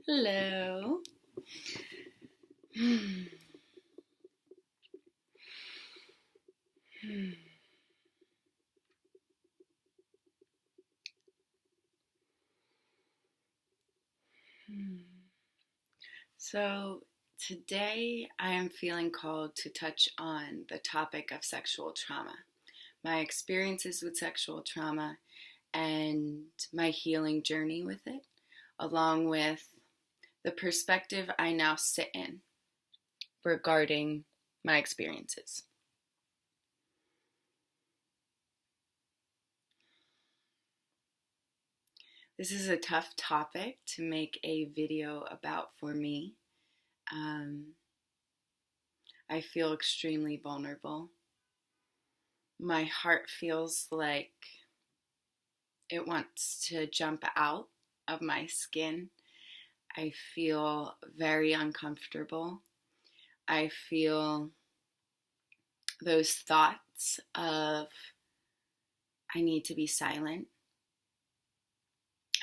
Hello. So, today I am feeling called to touch on the topic of sexual trauma, my experiences with sexual trauma, and my healing journey with it, along with the perspective I now sit in regarding my experiences. This is a tough topic to make a video about for me. I feel extremely vulnerable. My heart feels like it wants to jump out of my skin. I feel very uncomfortable. I feel those thoughts of I need to be silent.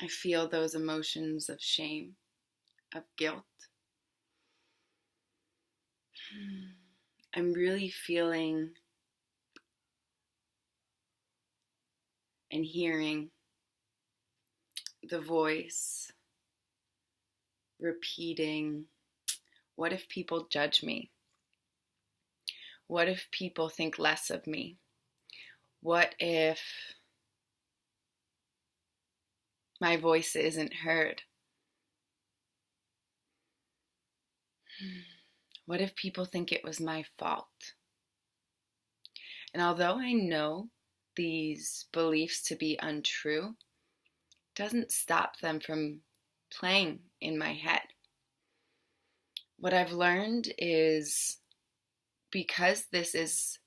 I feel those emotions of shame, of guilt. I'm really feeling and hearing the voice repeating, what if people judge me? What if people think less of me? What if my voice isn't heard? What if people think it was my fault? And although I know these beliefs to be untrue, it doesn't stop them from playing in my head. What I've learned is because this is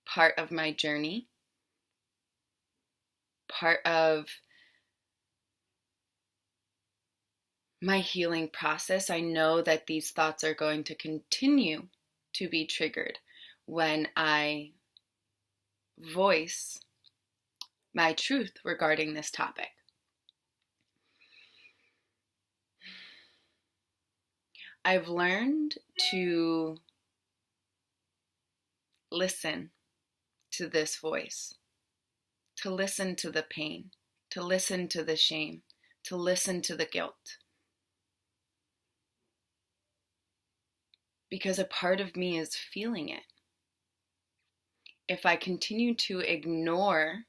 part of my journey, part of my healing process, I know that these thoughts are going to continue to be triggered when I voice my truth regarding this topic. I've learned to listen to this voice, to listen to the pain, to listen to the shame, to listen to the guilt. Because a part of me is feeling it. If I continue to ignore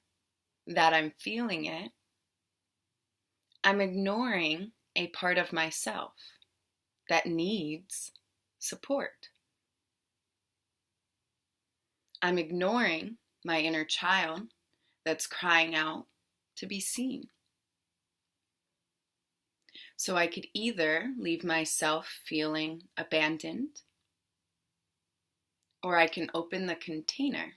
that I'm feeling it, I'm ignoring a part of myself that needs support. I'm ignoring my inner child that's crying out to be seen. So I could either leave myself feeling abandoned, or I can open the container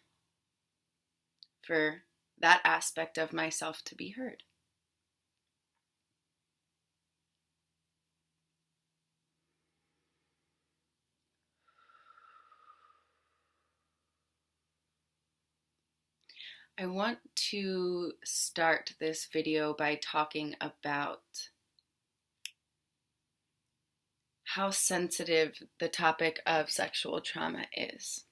for that aspect of myself to be heard. I want to start this video by talking about how sensitive the topic of sexual trauma is.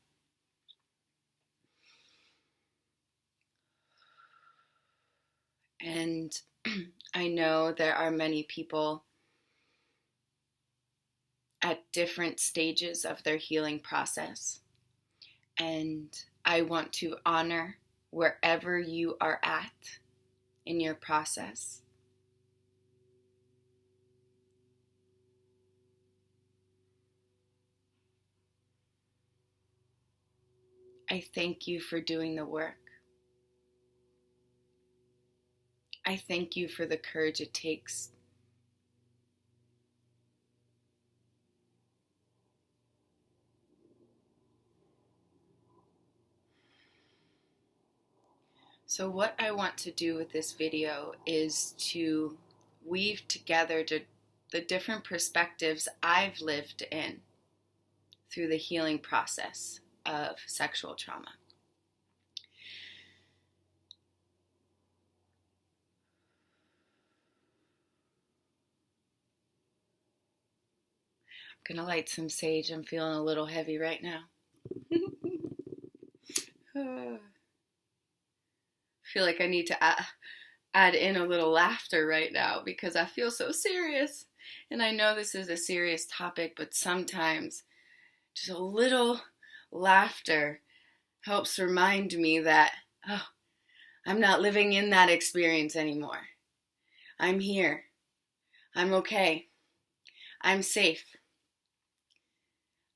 And I know there are many people at different stages of their healing process. And I want to honor wherever you are at in your process. I thank you for doing the work. I thank you for the courage it takes. So what I want to do with this video is to weave together the different perspectives I've lived in through the healing process of sexual trauma. Gonna light some sage. I'm feeling a little heavy right now. I feel like I need to add in a little laughter right now because I feel so serious. And I know this is a serious topic, but sometimes just a little laughter helps remind me that, oh, I'm not living in that experience anymore. I'm here. I'm okay. I'm safe.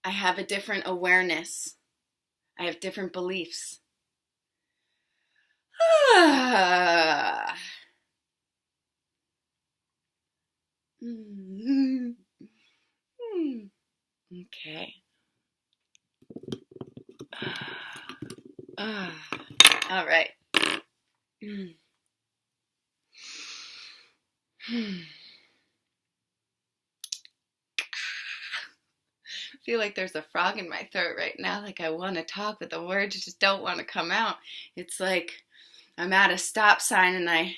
I have a different awareness. I have different beliefs. Okay. All right. I feel like there's a frog in my throat right now. Like I want to talk, but the words just don't want to come out. It's like I'm at a stop sign and I'm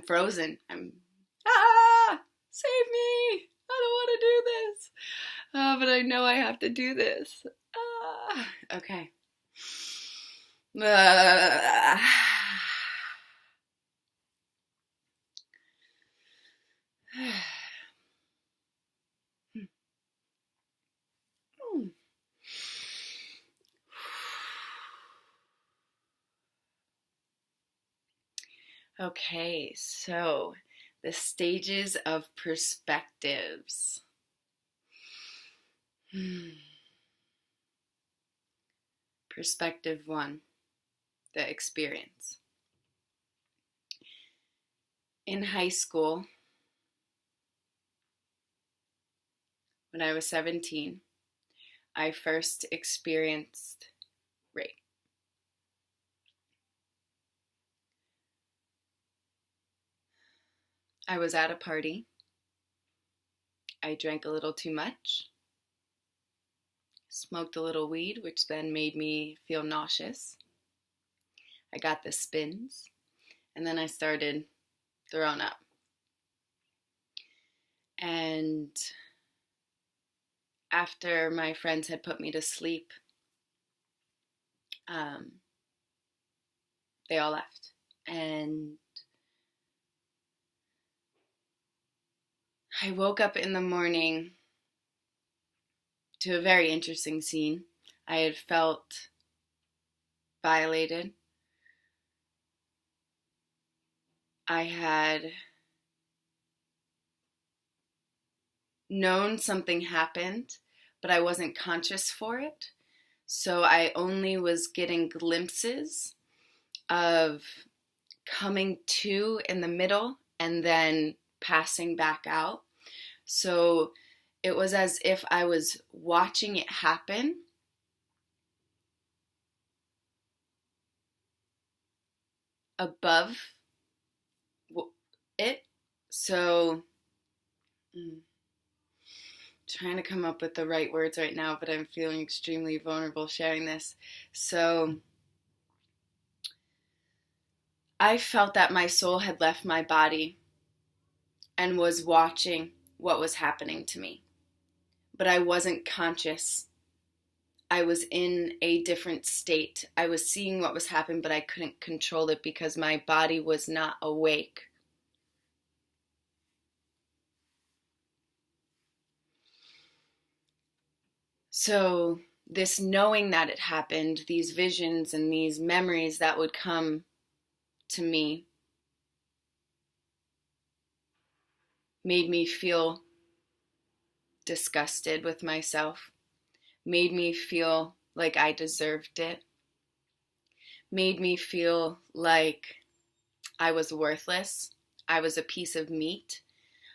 frozen. Save me! I don't want to do this. But I know I have to do this. Okay. Okay, so the stages of perspectives. Perspective 1, the experience. In high school, when I was 17, I first experienced rape. I was at a party. I drank a little too much, smoked a little weed, which then made me feel nauseous. I got the spins, and then I started throwing up. And after my friends had put me to sleep, they all left. And I woke up in the morning to a very interesting scene. I had felt violated. I had known something happened, but I wasn't conscious for it. So I only was getting glimpses of coming to in the middle and then passing back out. So it was as if I was watching it happen, above it. So trying to come up with the right words right now, but I'm feeling extremely vulnerable sharing this. So I felt that my soul had left my body and was watching what was happening to me. But I wasn't conscious. I was in a different state. I was seeing what was happening, but I couldn't control it because my body was not awake. So this knowing that it happened, these visions and these memories that would come to me, made me feel disgusted with myself, made me feel like I deserved it, made me feel like I was worthless. I was a piece of meat.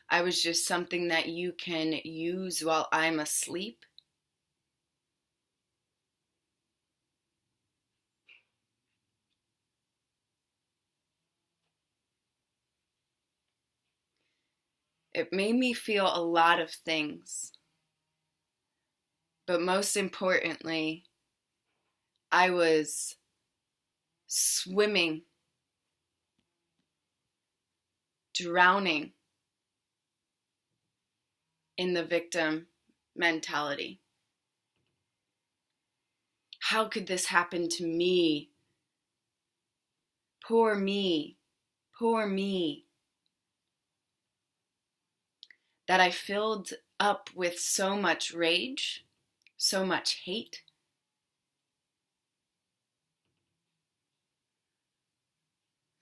I was just something that you can use while I'm asleep. It made me feel a lot of things. But most importantly, I was swimming, drowning in the victim mentality. How could this happen to me? Poor me, poor me. That I filled up with so much rage, so much hate,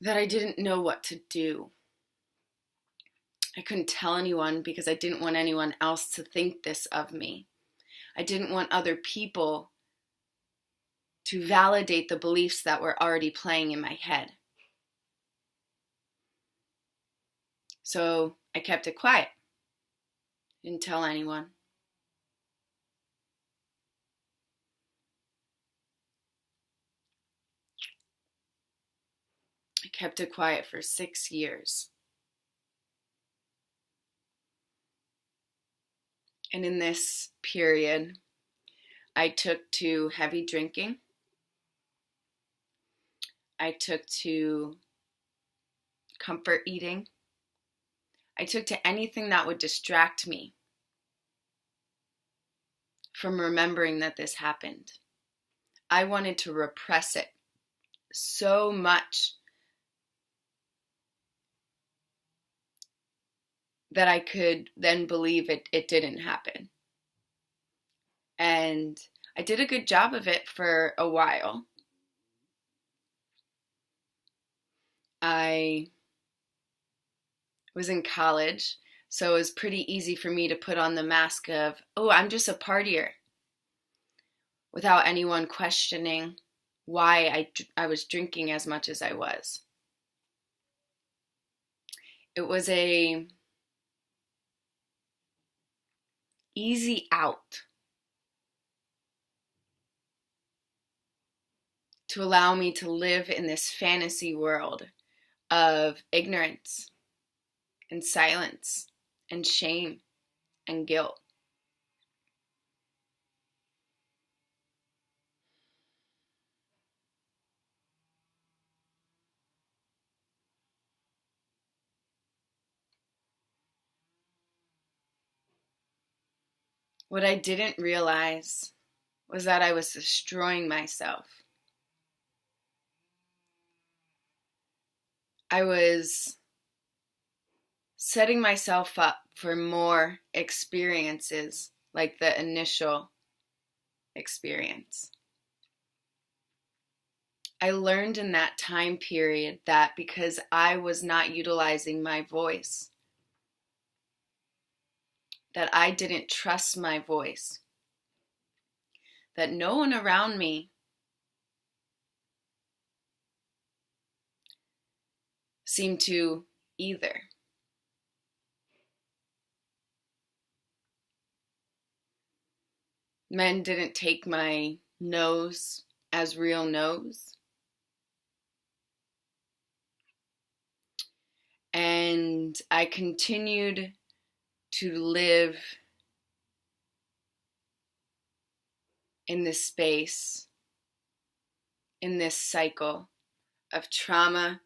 that I didn't know what to do. I couldn't tell anyone because I didn't want anyone else to think this of me. I didn't want other people to validate the beliefs that were already playing in my head. So I kept it quiet. Didn't tell anyone. I kept it quiet for 6 years. And in this period, I took to heavy drinking. I took to comfort eating. I took to anything that would distract me from remembering that this happened. I wanted to repress it so much that I could then believe it didn't happen. And I did a good job of it for a while. I was in college, so it was pretty easy for me to put on the mask of, oh, I'm just a partier, without anyone questioning why I was drinking as much as I was. It was a easy out to allow me to live in this fantasy world of ignorance and silence and shame and guilt. What I didn't realize was that I was destroying myself. I was setting myself up for more experiences like the initial experience. I learned in that time period that because I was not utilizing my voice, that I didn't trust my voice, that no one around me seemed to either. Men didn't take my no's as real no's. And I continued to live in this space, in this cycle of trauma,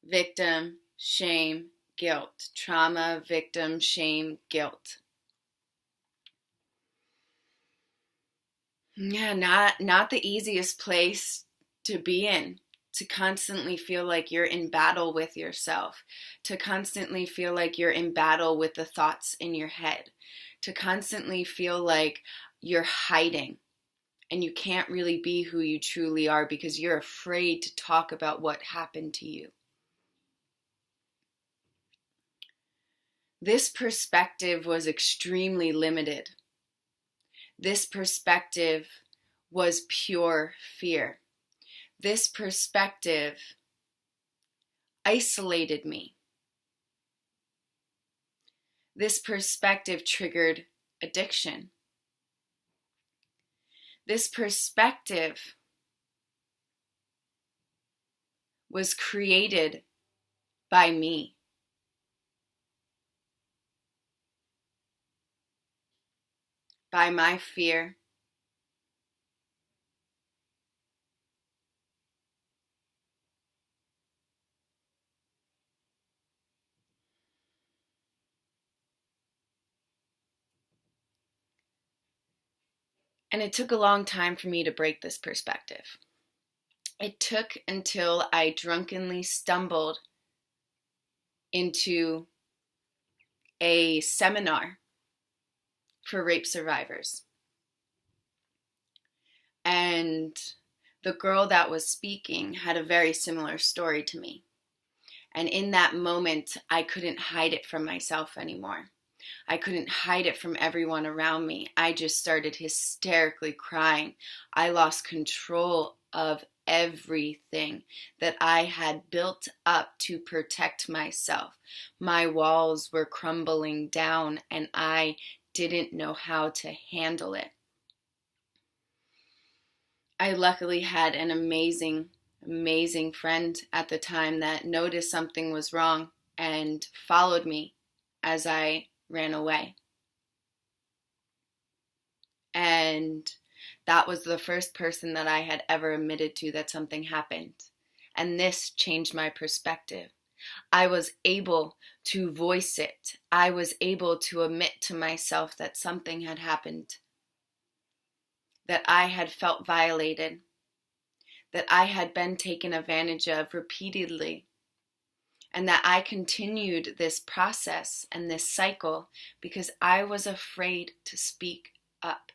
victim, shame, guilt. Trauma, victim, shame, guilt. Yeah, not the easiest place to be in, to constantly feel like you're in battle with yourself, to constantly feel like you're in battle with the thoughts in your head, to constantly feel like you're hiding and you can't really be who you truly are because you're afraid to talk about what happened to you. This perspective was extremely limited. This perspective was pure fear. This perspective isolated me. This perspective triggered addiction. This perspective was created by me. By my fear. And it took a long time for me to break this perspective. It took until I drunkenly stumbled into a seminar for rape survivors. And the girl that was speaking had a very similar story to me. And in that moment, I couldn't hide it from myself anymore. I couldn't hide it from everyone around me. I just started hysterically crying. I lost control of everything that I had built up to protect myself. My walls were crumbling down and I didn't know how to handle it. I luckily had an amazing friend at the time that noticed something was wrong and followed me as I ran away. And that was the first person that I had ever admitted to that something happened. And this changed my perspective. I was able to voice it. I was able to admit to myself that something had happened, that I had felt violated, that I had been taken advantage of repeatedly, and that I continued this process and this cycle because I was afraid to speak up.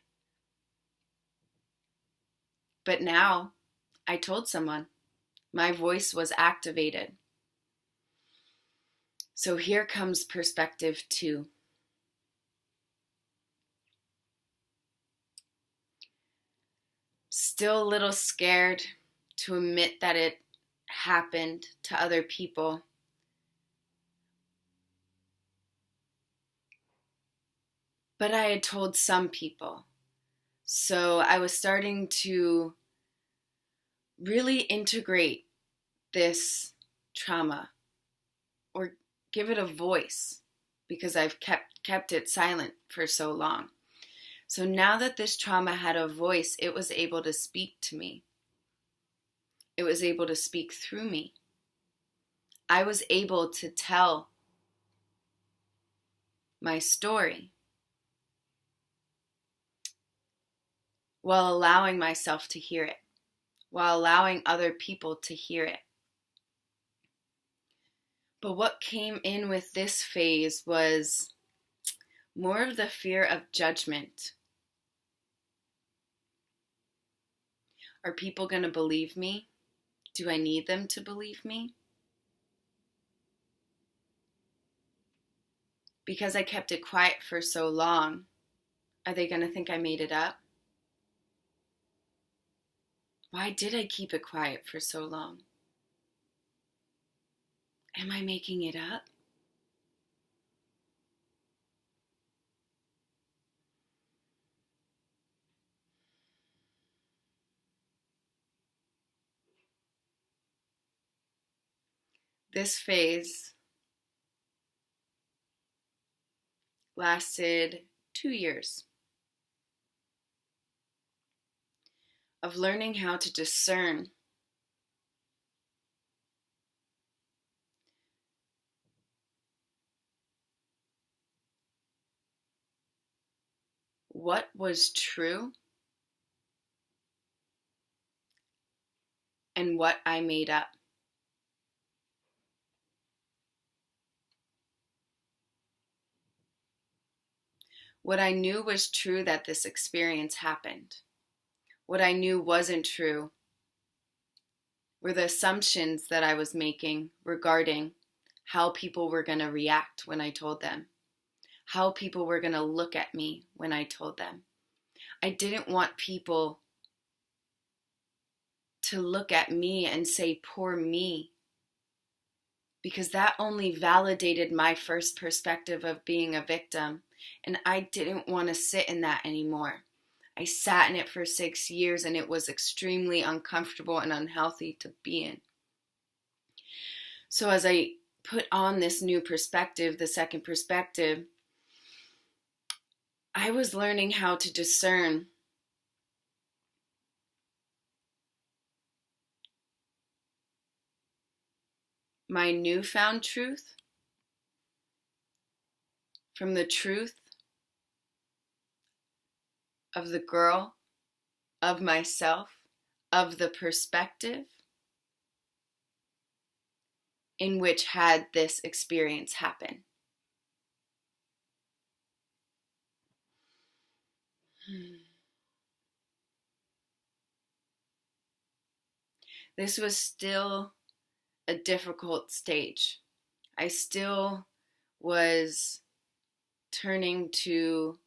But now I told someone. My voice was activated. So here comes perspective 2. Still a little scared to admit that it happened to other people. But I had told some people. So I was starting to really integrate this trauma or give it a voice because I've kept it silent for so long. So now that this trauma had a voice, it was able to speak to me. It was able to speak through me. I was able to tell my story while allowing myself to hear it, while allowing other people to hear it. But what came in with this phase was more of the fear of judgment. Are people going to believe me? Do I need them to believe me? Because I kept it quiet for so long, are they going to think I made it up? Why did I keep it quiet for so long? Am I making it up? This phase lasted 2 years of learning how to discern what was true and what I made up. What I knew was true, that this experience happened. What I knew wasn't true were the assumptions that I was making regarding how people were going to react when I told them, how people were going to look at me when I told them. I didn't want people to look at me and say, poor me, because that only validated my first perspective of being a victim, and I didn't want to sit in that anymore. I sat in it for 6 years and it was extremely uncomfortable and unhealthy to be in. So as I put on this new perspective, the second perspective, I was learning how to discern my newfound truth from the truth of the girl of myself, of the perspective in which had this experience happen. This was still a difficult stage. I still was turning to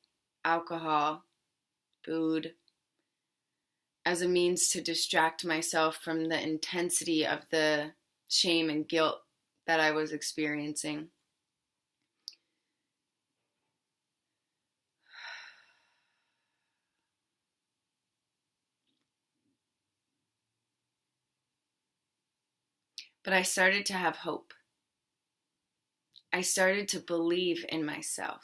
alcohol, food, as a means to distract myself from the intensity of the shame and guilt that I was experiencing. But I started to have hope. I started to believe in myself.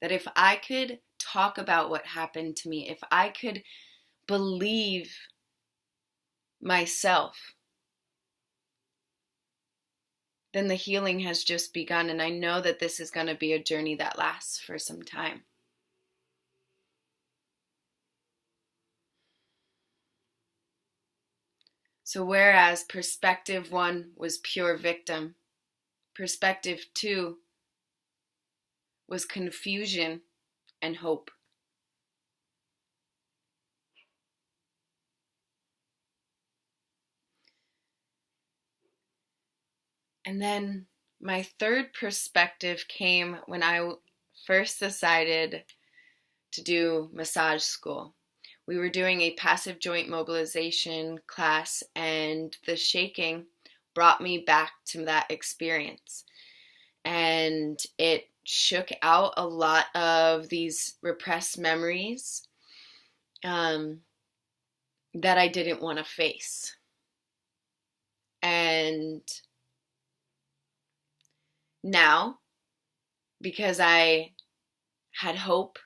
That if I could talk about what happened to me, if I could believe myself, then the healing has just begun. And I know that this is going to be a journey that lasts for some time. So whereas perspective 1 was pure victim, perspective 2 was confusion and hope. And then my third perspective came when I first decided to do massage school. We were doing a passive joint mobilization class, and the shaking brought me back to that experience. And it shook out a lot of these repressed memories that I didn't want to face. And now, because I had hope,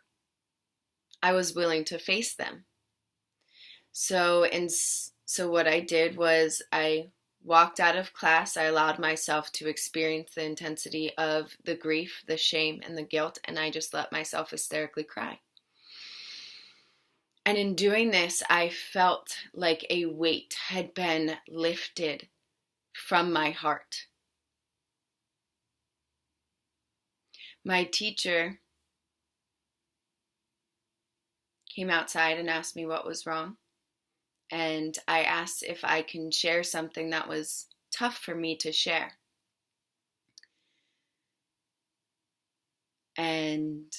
I was willing to face them. So what I did was I walked out of class. I allowed myself to experience the intensity of the grief, the shame, and the guilt, and I just let myself hysterically cry. And in doing this, I felt like a weight had been lifted from my heart. My teacher came outside and asked me what was wrong. And I asked if I can share something that was tough for me to share. And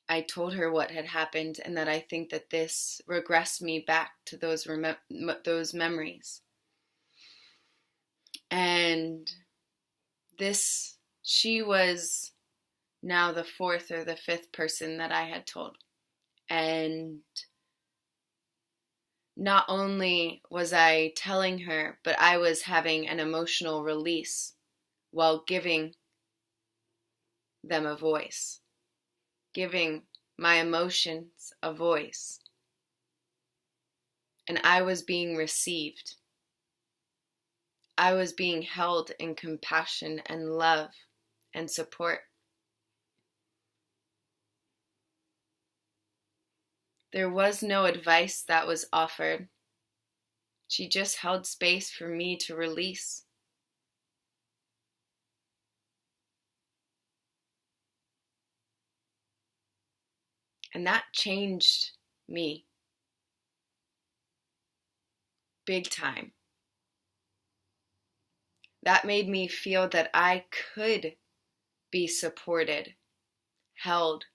I told her what had happened and that I think that this regressed me back to those memories. And she was now the 4th or the 5th person that I had told. And not only was I telling her, but I was having an emotional release while giving them a voice, giving my emotions a voice. And I was being received. I was being held in compassion and love and support. There was no advice that was offered. She just held space for me to release. And that changed me. Big time. That made me feel that I could be supported, held,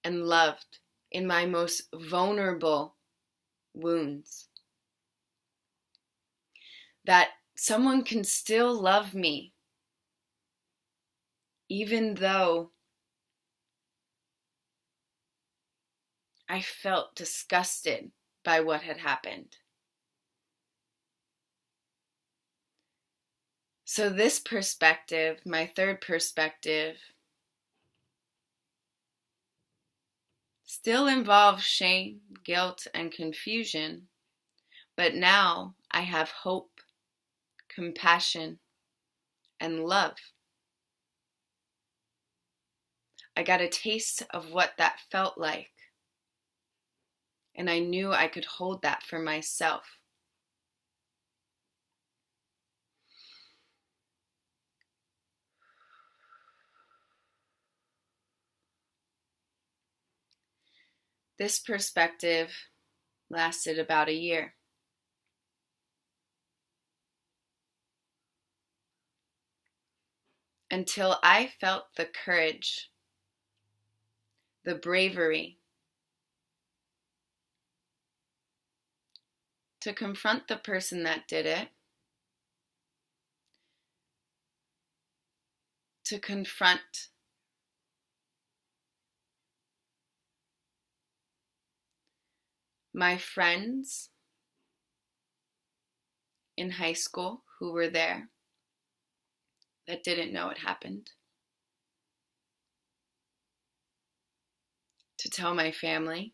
and loved in my most vulnerable wounds. That someone can still love me, even though I felt disgusted by what had happened. So this perspective, my third perspective, still involves shame, guilt, and confusion, but now I have hope, compassion, and love. I got a taste of what that felt like. And I knew I could hold that for myself. This perspective lasted about a year. Until I felt the courage, the bravery to confront the person that did it, to confront my friends in high school who were there that didn't know it happened, to tell my family,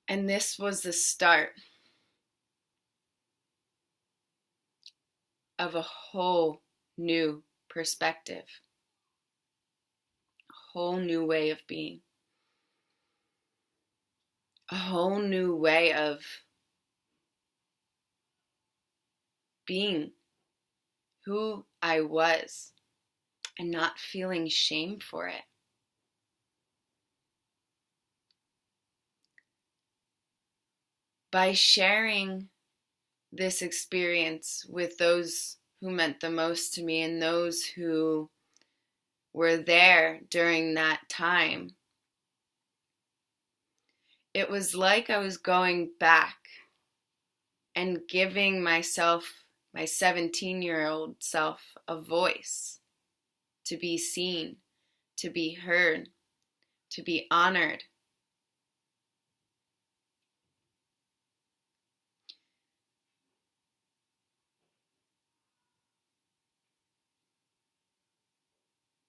and this was the start of a whole new perspective, a whole new way of being, a whole new way of being who I was and not feeling shame for it. By sharing this experience with those who meant the most to me and those who were there during that time, it was like I was going back and giving myself, my 17-year-old self, a voice to be seen, to be heard, to be honored.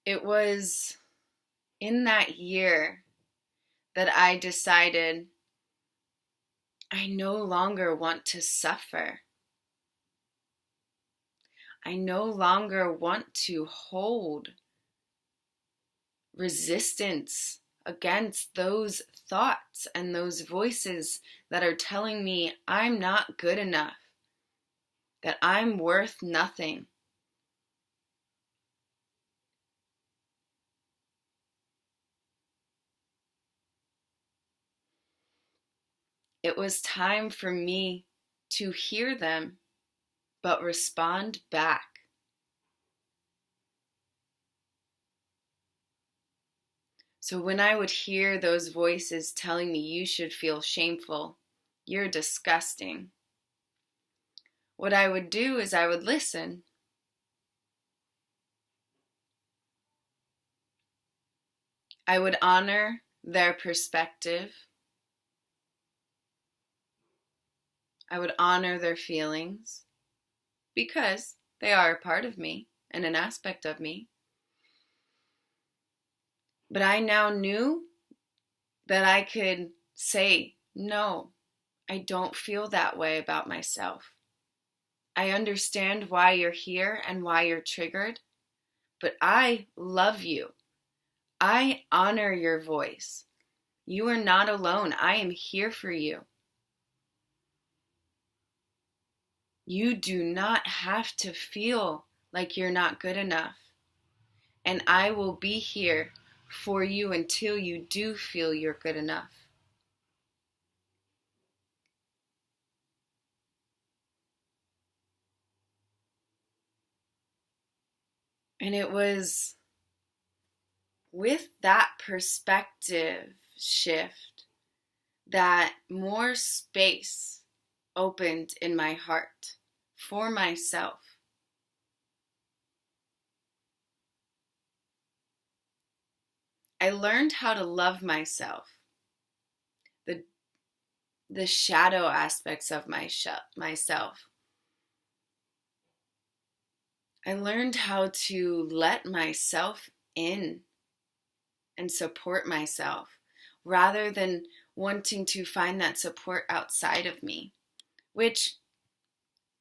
It was in that year that I decided I no longer want to suffer. I no longer want to hold resistance against those thoughts and those voices that are telling me I'm not good enough, that I'm worth nothing. It was time for me to hear them, but respond back. So when I would hear those voices telling me you should feel shameful, you're disgusting, what I would do is I would listen. I would honor their perspective. I would honor their feelings because they are a part of me and an aspect of me. But I now knew that I could say, no, I don't feel that way about myself. I understand why you're here and why you're triggered, but I love you. I honor your voice. You are not alone. I am here for you. You do not have to feel like you're not good enough. And I will be here for you until you do feel you're good enough. And it was with that perspective shift that more space opened in my heart for myself. I learned how to love myself, the shadow aspects of myself. I learned how to let myself in and support myself rather than wanting to find that support outside of me, which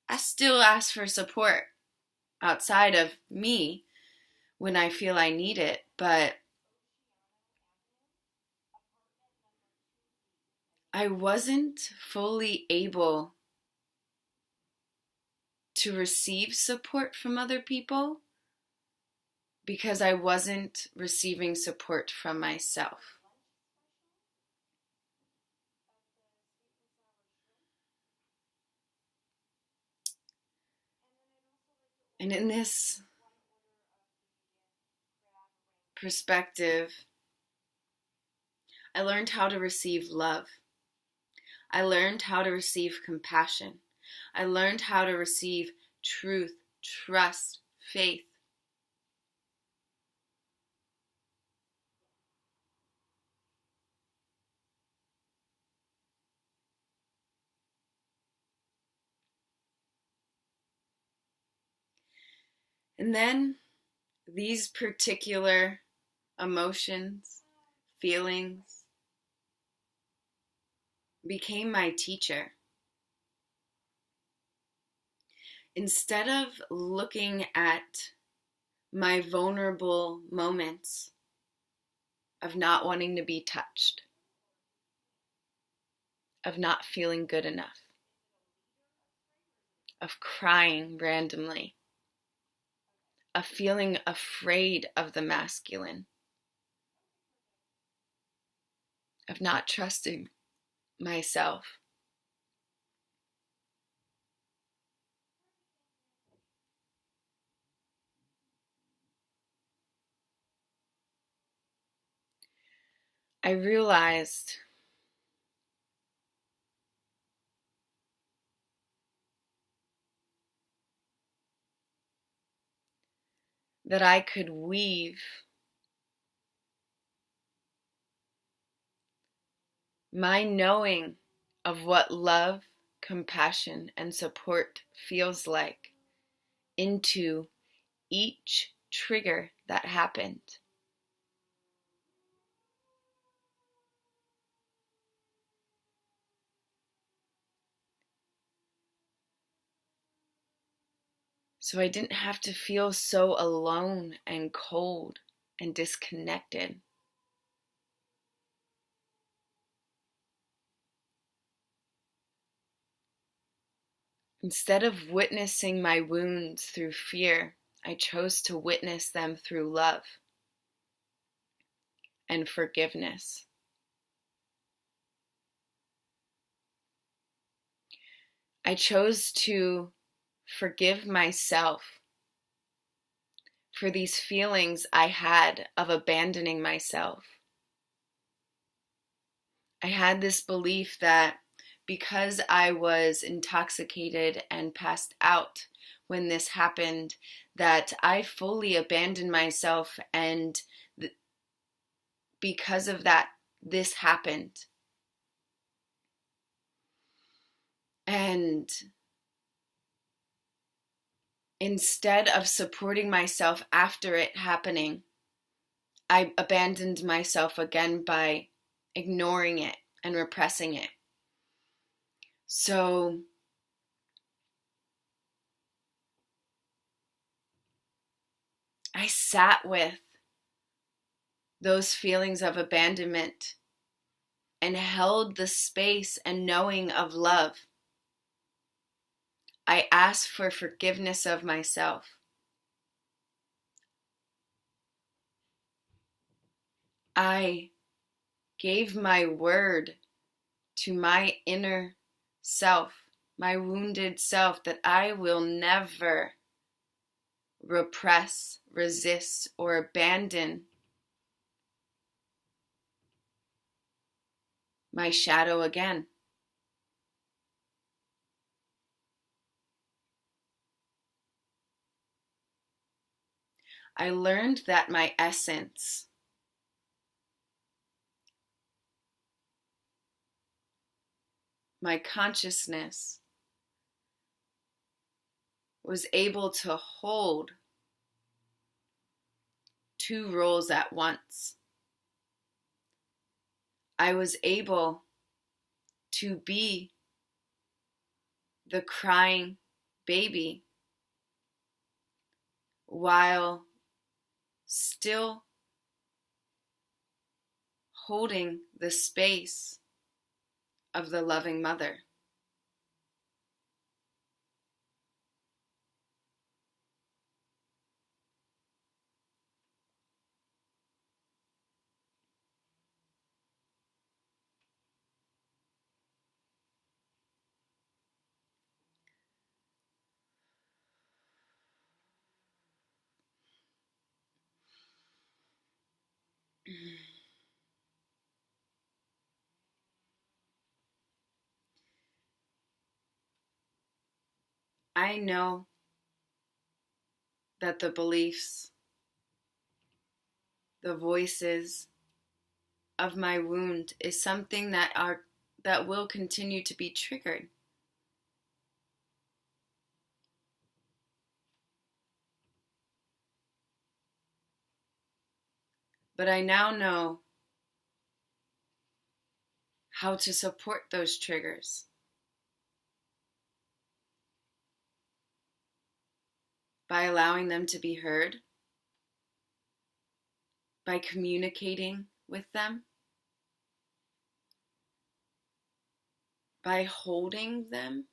I still ask for support outside of me, when I feel I need it, but I wasn't fully able to receive support from other people because I wasn't receiving support from myself. And in this perspective, I learned how to receive love. I learned how to receive compassion. I learned how to receive truth, trust, faith. And then these particular emotions, feelings became my teacher. Instead of looking at my vulnerable moments of not wanting to be touched, of not feeling good enough, of crying randomly, of feeling afraid of the masculine, of not trusting myself. I realized that I could weave my knowing of what love, compassion, and support feels like into each trigger that happened. So I didn't have to feel so alone and cold and disconnected. Instead of witnessing my wounds through fear, I chose to witness them through love and forgiveness. I chose to forgive myself for these feelings I had of abandoning myself. I had this belief that because I was intoxicated and passed out when this happened, that I fully abandoned myself, and because of that, this happened. And instead of supporting myself after it happening, I abandoned myself again by ignoring it and repressing it. So I sat with those feelings of abandonment and held the space and knowing of love. I asked for forgiveness of myself. I gave my word to my inner self, my wounded self, that I will never repress, resist, or abandon my shadow again. I learned that my essence, my consciousness, was able to hold two roles at once. I was able to be the crying baby while still holding the space of the loving mother. I know that the beliefs, the voices of my wound is something that will continue to be triggered. But I now know how to support those triggers by allowing them to be heard, by communicating with them, by holding them.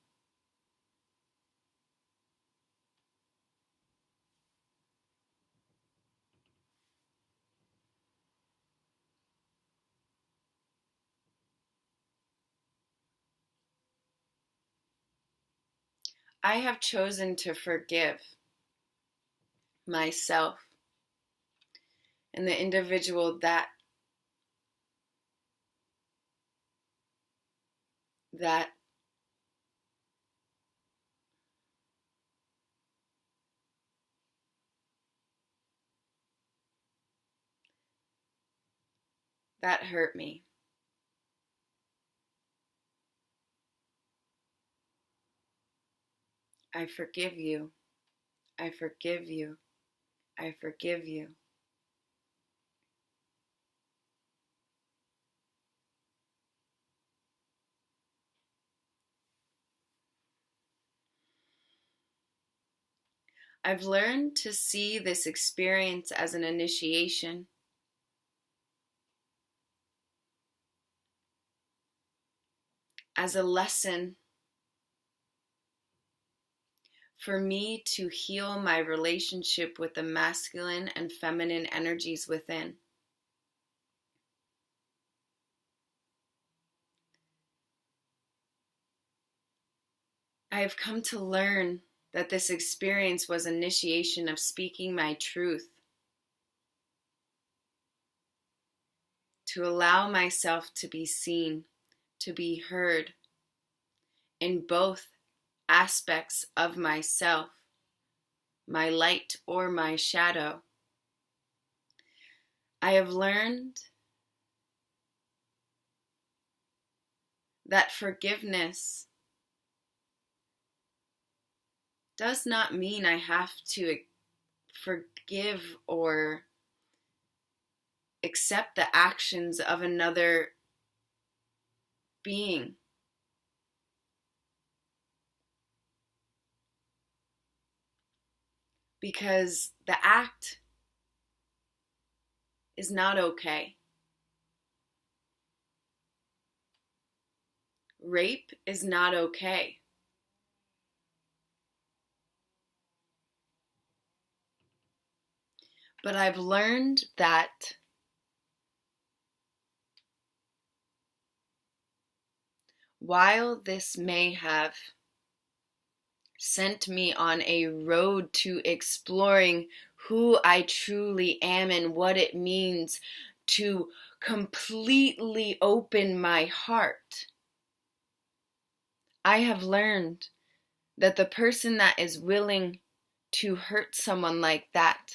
I have chosen to forgive myself and the individual that hurt me. I forgive you. I forgive you. I forgive you. I've learned to see this experience as an initiation, as a lesson for me to heal my relationship with the masculine and feminine energies within. I have come to learn that this experience was initiation of speaking my truth, to allow myself to be seen, to be heard in both aspects of myself, my light or my shadow. I have learned that forgiveness does not mean I have to forgive or accept the actions of another being. Because the act is not okay. Rape is not okay. But I've learned that while this may have sent me on a road to exploring who I truly am and what it means to completely open my heart, I have learned that the person that is willing to hurt someone like that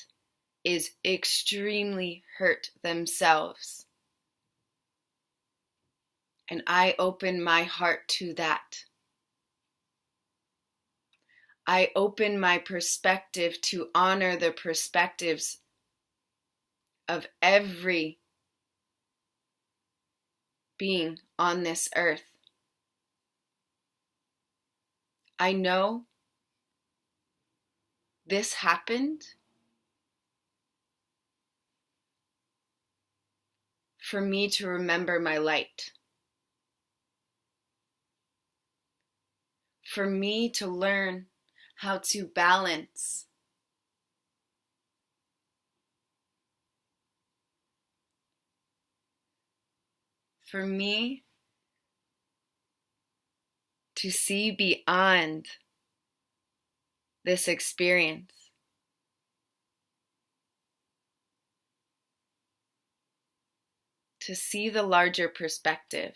is extremely hurt themselves. And I open my heart to that. I open my perspective to honor the perspectives of every being on this earth. I know this happened for me to remember my light, for me to learn how to balance, for me to see beyond this experience, to see the larger perspective.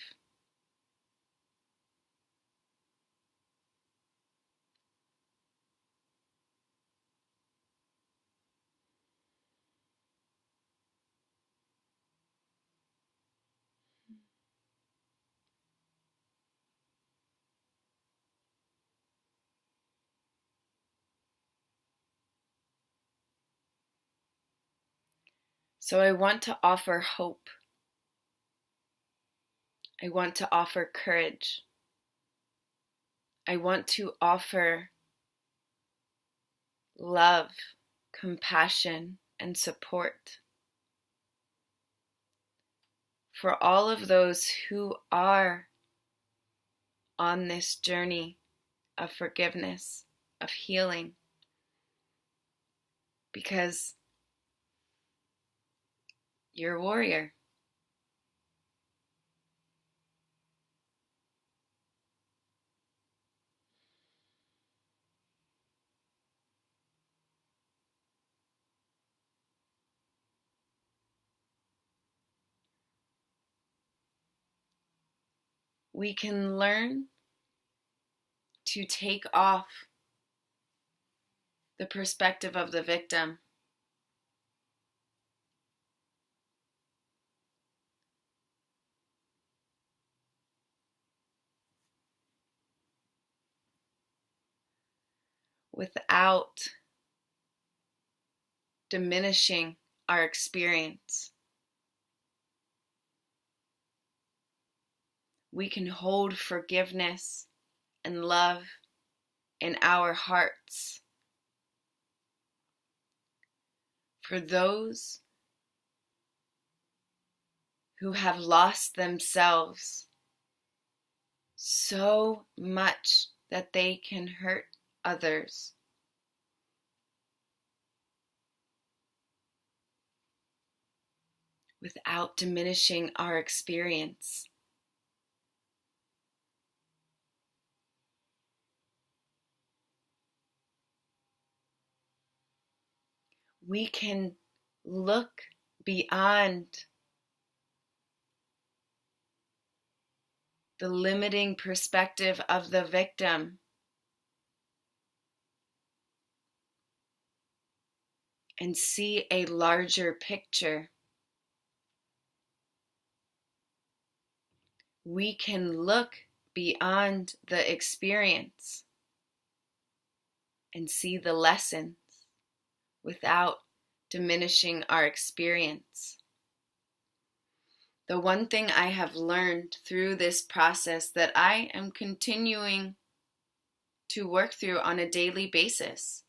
So I want to offer hope. I want to offer courage. I want to offer love, compassion, and support for all of those who are on this journey of forgiveness, of healing, because you're a warrior. We can learn to take off the perspective of the victim without diminishing our experience. We can hold forgiveness and love in our hearts for those who have lost themselves so much that they can hurt others. Without diminishing our experience. We can look beyond the limiting perspective of the victim and see a larger picture. We can look beyond the experience and see the lessons without diminishing our experience. The one thing I have learned through this process that I am continuing to work through on a daily basis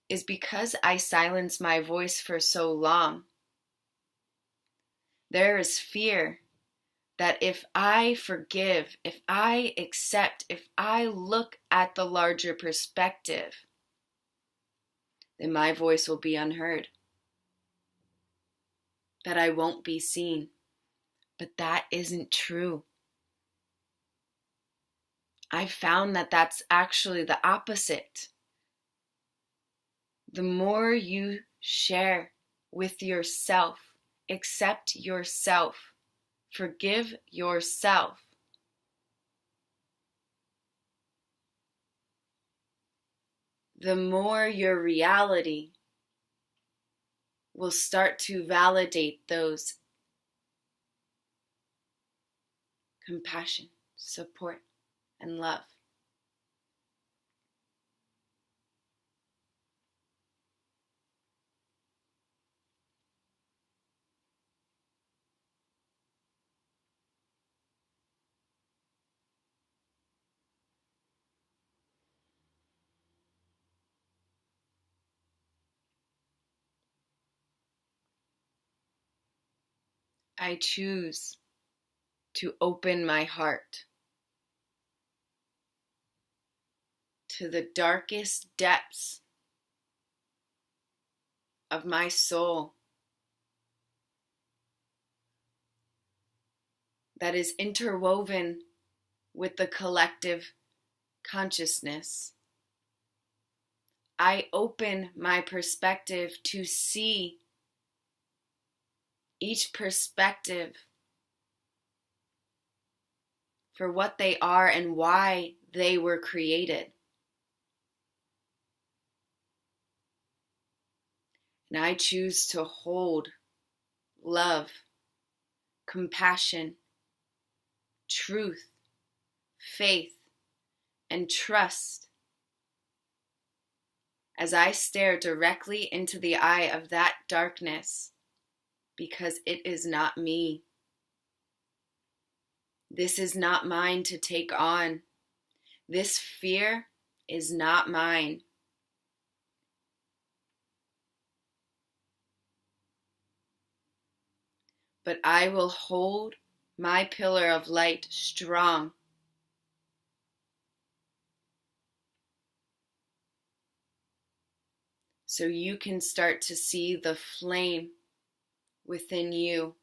is because I silenced my voice for so long. There is fear that if I forgive, if I accept, if I look at the larger perspective, then my voice will be unheard, that I won't be seen. But that isn't true. I've found that that's actually the opposite. The more you share with yourself, accept yourself, forgive yourself, the more your reality will start to validate those compassion, support, and love. I choose to open my heart to the darkest depths of my soul that is interwoven with the collective consciousness. I open my perspective to see each perspective for what they are and why they were created. And I choose to hold love, compassion, truth, faith, and trust as I stare directly into the eye of that darkness, because it is not me. This is not mine to take on. This fear is not mine. But I will hold my pillar of light strong, so you can start to see the flame within you